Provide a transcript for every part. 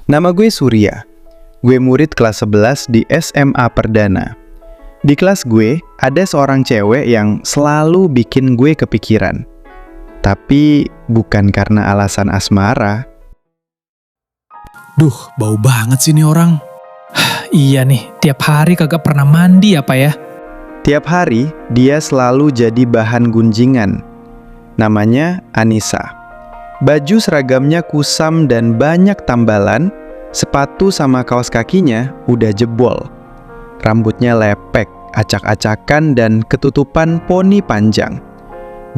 Nama gue Surya. Gue murid kelas 11 di SMA Perdana. Di kelas gue, ada seorang cewek yang selalu bikin gue kepikiran. Tapi bukan karena alasan asmara. Duh, bau banget sih nih orang. Iya nih, tiap hari kagak pernah mandi apa ya? Tiap hari, dia selalu jadi bahan gunjingan. Namanya Anissa. Baju seragamnya kusam dan banyak tambalan, sepatu sama kaos kakinya udah jebol. Rambutnya lepek, acak-acakan dan ketutupan poni panjang.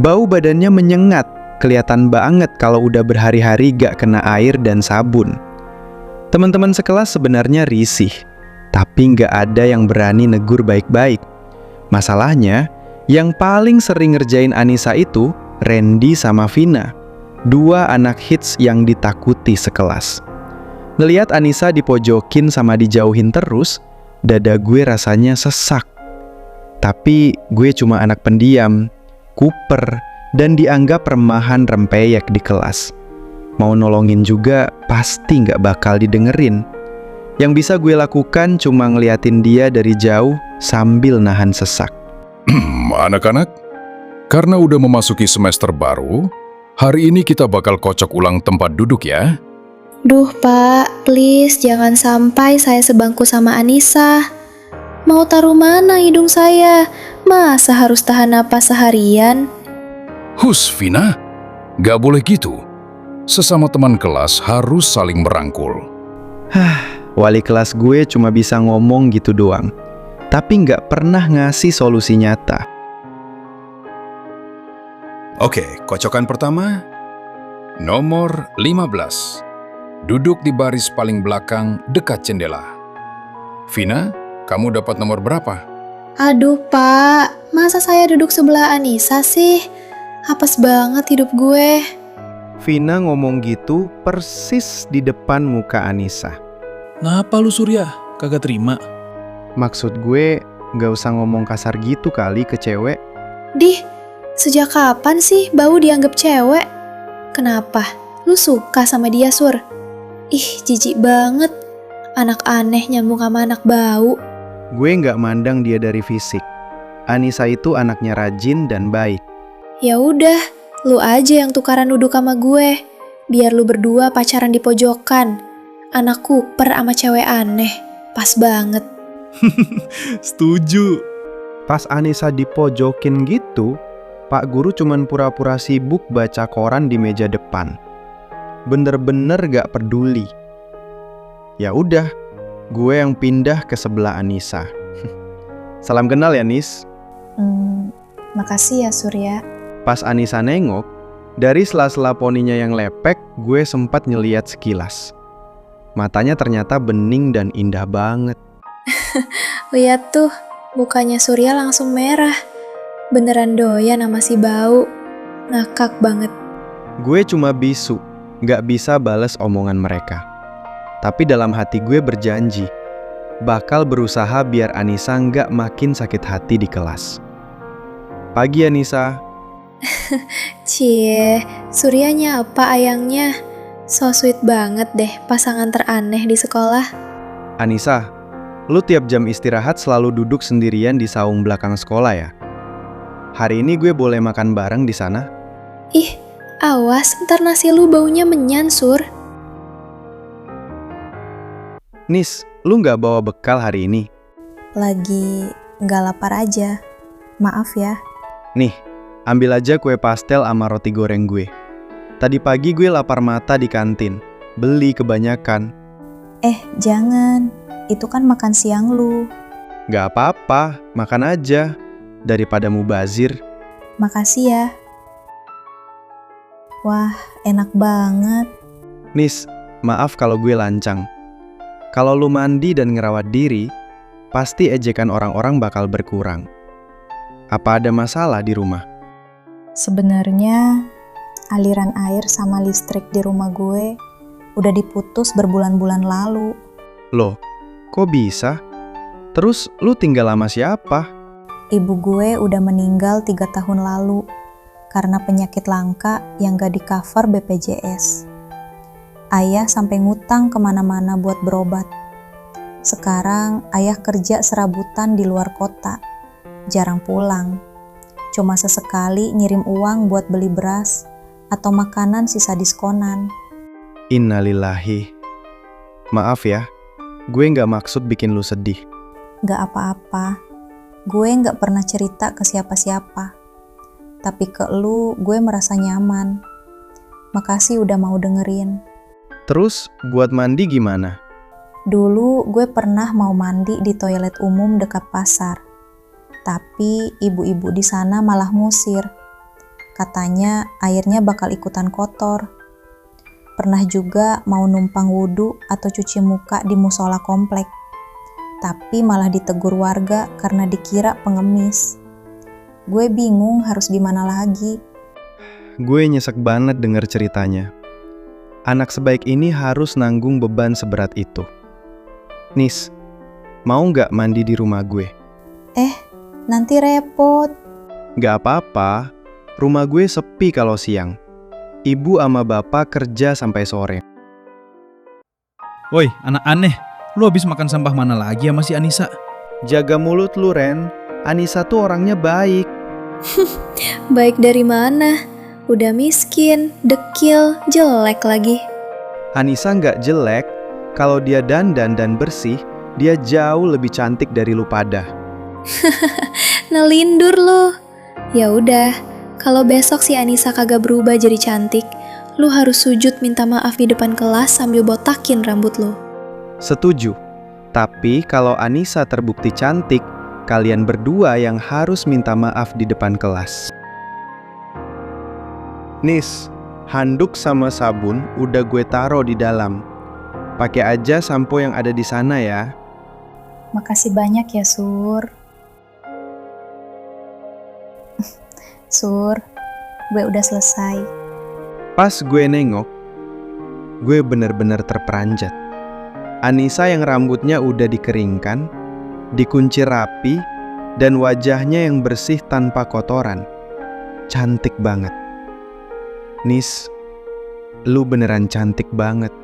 Bau badannya menyengat, kelihatan banget kalau udah berhari-hari gak kena air dan sabun. Teman-teman sekelas sebenarnya risih, tapi gak ada yang berani negur baik-baik. Masalahnya, yang paling sering ngerjain Anissa itu Randy sama Vina. Dua anak hits yang ditakuti sekelas. Ngeliat Anissa dipojokin sama dijauhin terus, dada gue rasanya sesak. Tapi gue cuma anak pendiam, kuper, dan dianggap remahan rempeyek di kelas. Mau nolongin juga pasti gak bakal didengerin. Yang bisa gue lakukan cuma ngeliatin dia dari jauh sambil nahan sesak. Anak-anak, karena udah memasuki semester baru, hari ini kita bakal kocok ulang tempat duduk ya. Duh Pak, please jangan sampai saya sebangku sama Anissa. Mau taruh mana hidung saya? Masa harus tahan napas seharian? Hus, Vina, gak boleh gitu. Sesama teman kelas harus saling merangkul. Wali kelas gue cuma bisa ngomong gitu doang, tapi nggak pernah ngasih solusi nyata. Oke, kocokan pertama, nomor 15. Duduk di baris paling belakang dekat jendela. Vina, kamu dapat nomor berapa? Aduh Pak, masa saya duduk sebelah Anissa sih? Apes banget hidup gue. Vina ngomong gitu persis di depan muka Anissa. Ngapa lu Surya? Kagak terima? Maksud gue nggak usah ngomong kasar gitu kali ke cewek. Dih, sejak kapan sih bau dianggap cewek? Kenapa? Lu suka sama dia, Sur? Ih, jijik banget. Anak aneh nyambung sama anak bau. Gue nggak mandang dia dari fisik. Anissa itu anaknya rajin dan baik. Ya udah, lu aja yang tukaran duduk sama gue. Biar lu berdua pacaran di pojokan. Anak kuper sama cewek aneh. Pas banget. Setuju. Pas Anissa dipojokin gitu, Pak Guru cuman pura-pura sibuk baca koran di meja depan. Bener-bener gak peduli. Ya udah, gue yang pindah ke sebelah Anissa. Salam kenal ya, Nis. Makasih ya, Surya. Pas Anissa nengok, dari sela-sela poninya yang lepek, gue sempat ngeliat sekilas. Matanya ternyata bening dan indah banget. Lihat tuh, mukanya Surya langsung merah. Beneran doyan sama si bau. Ngakak banget. Gue cuma bisu, gak bisa bales omongan mereka. Tapi dalam hati gue berjanji, bakal berusaha biar Anissa gak makin sakit hati di kelas. Pagi Anissa. Cie, Suryanya apa ayangnya? So sweet banget deh pasangan teraneh di sekolah. Anissa, lu tiap jam istirahat selalu duduk sendirian di saung belakang sekolah ya? Hari ini gue boleh makan bareng di sana? Ih, awas ntar nasi lu baunya menyan, Sur. Nis, lu gak bawa bekal hari ini? Lagi nggak lapar aja. Maaf ya. Nih, ambil aja kue pastel sama roti goreng gue. Tadi pagi gue lapar mata di kantin, beli kebanyakan. Jangan. Itu kan makan siang lu. Gak apa-apa, makan aja. Daripada mubazir. Makasih ya. Wah, enak banget. Nis, maaf kalau gue lancang. Kalau lu mandi dan ngerawat diri, pasti ejekan orang-orang bakal berkurang. Apa ada masalah di rumah? Sebenarnya aliran air sama listrik di rumah gue udah diputus berbulan-bulan lalu. Loh, kok bisa? Terus lu tinggal sama siapa? Ibu gue udah meninggal 3 tahun lalu karena penyakit langka yang gak di-cover BPJS. Ayah sampai ngutang kemana-mana buat berobat. Sekarang ayah kerja serabutan di luar kota, jarang pulang. Cuma sesekali ngirim uang buat beli beras atau makanan sisa diskonan. Innalillahi. Maaf ya, gue nggak maksud bikin lu sedih. Gak apa-apa, gue gak pernah cerita ke siapa-siapa. Tapi ke lu gue merasa nyaman. Makasih udah mau dengerin. Terus buat mandi gimana? Dulu gue pernah mau mandi di toilet umum dekat pasar. Tapi ibu-ibu di sana malah ngusir. Katanya airnya bakal ikutan kotor. Pernah juga mau numpang wudhu atau cuci muka di musola komplek. Tapi malah ditegur warga karena dikira pengemis. Gue bingung harus gimana lagi. Gue nyesek banget denger ceritanya. Anak sebaik ini harus nanggung beban seberat itu. Nis, mau nggak mandi di rumah gue? Nanti repot. Nggak apa-apa, rumah gue sepi kalau siang. Ibu sama bapak kerja sampai sore. Woi, anak aneh. Lu habis makan sampah mana lagi sama si Anissa? Jaga mulut lu, Ren. Anissa tuh orangnya baik. Baik dari mana? Udah miskin, dekil, jelek lagi. Anissa nggak jelek. Kalau dia dandan dan bersih, dia jauh lebih cantik dari lu pada. Nelindur lo. Ya udah, kalau besok si Anissa kagak berubah jadi cantik, lu harus sujud minta maaf di depan kelas sambil botakin rambut lu. Setuju. Tapi kalau Anissa terbukti cantik, kalian berdua yang harus minta maaf di depan kelas. Nis, handuk sama sabun udah gue taruh di dalam. Pakai aja sampo yang ada di sana ya. Makasih banyak ya, Sur. Sur, gue udah selesai. Pas gue nengok, gue bener-bener terperanjat. Anissa yang rambutnya udah dikeringkan, dikunci rapi, dan wajahnya yang bersih tanpa kotoran. Cantik banget. Nis, lu beneran cantik banget.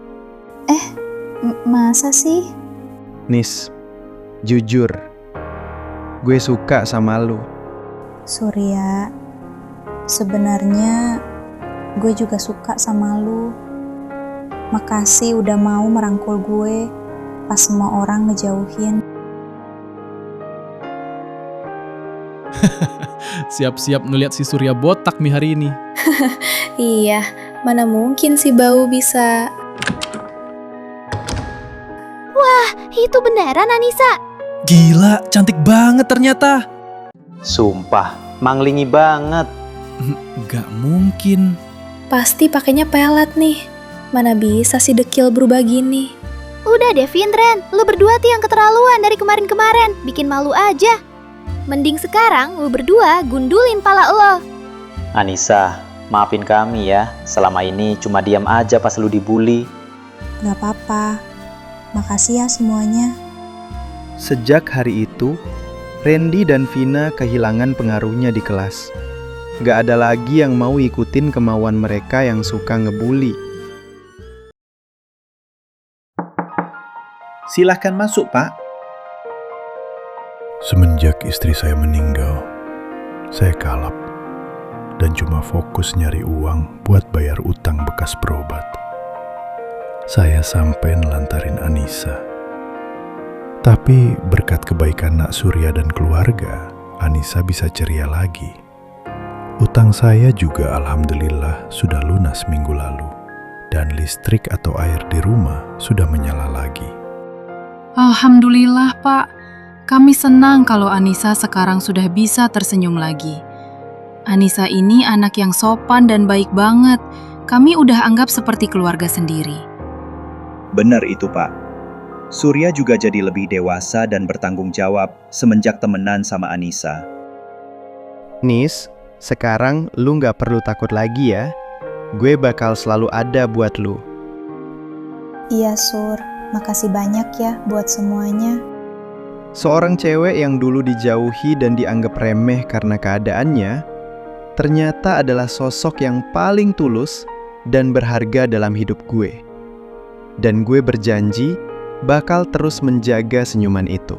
Masa sih? Nis, jujur, gue suka sama lu. Surya, sebenarnya gue juga suka sama lu. Makasih udah mau merangkul gue pas semua orang ngejauhin. Siap-siap ngeliat si Surya botak nih hari ini. Iya, mana mungkin si Bau bisa. Itu beneran Anissa? Gila, cantik banget ternyata. Sumpah, manglingi banget. Gak mungkin. Pasti pakainya pelet nih. Mana bisa si dekil berubah gini. Udah deh Ren, lu berdua tuh yang keterlaluan dari kemarin-kemarin. Bikin malu aja. Mending sekarang lu berdua gundulin pala lo. Anissa, maafin kami ya. Selama ini cuma diam aja pas lu dibully. Gak apa-apa. Makasih ya semuanya. Sejak hari itu, Randy dan Vina kehilangan pengaruhnya di kelas. Gak ada lagi yang mau ikutin kemauan mereka yang suka ngebully. Silahkan masuk, Pak. Semenjak istri saya meninggal, saya kalap dan cuma fokus nyari uang buat bayar utang bekas berobat. Saya sampai nelantarin Anissa. Tapi berkat kebaikan Nak Surya dan keluarga, Anissa bisa ceria lagi. Utang saya juga alhamdulillah sudah lunas minggu lalu. Dan listrik atau air di rumah sudah menyala lagi. Alhamdulillah, Pak. Kami senang kalau Anissa sekarang sudah bisa tersenyum lagi. Anissa ini anak yang sopan dan baik banget. Kami udah anggap seperti keluarga sendiri. Benar itu, Pak. Surya juga jadi lebih dewasa dan bertanggung jawab semenjak temenan sama Anissa. Nis, sekarang lu gak perlu takut lagi ya. Gue bakal selalu ada buat lu. Iya, Sur. Makasih banyak ya buat semuanya. Seorang cewek yang dulu dijauhi dan dianggap remeh karena keadaannya, ternyata adalah sosok yang paling tulus dan berharga dalam hidup gue. dan gue berjanji bakal terus menjaga senyuman itu.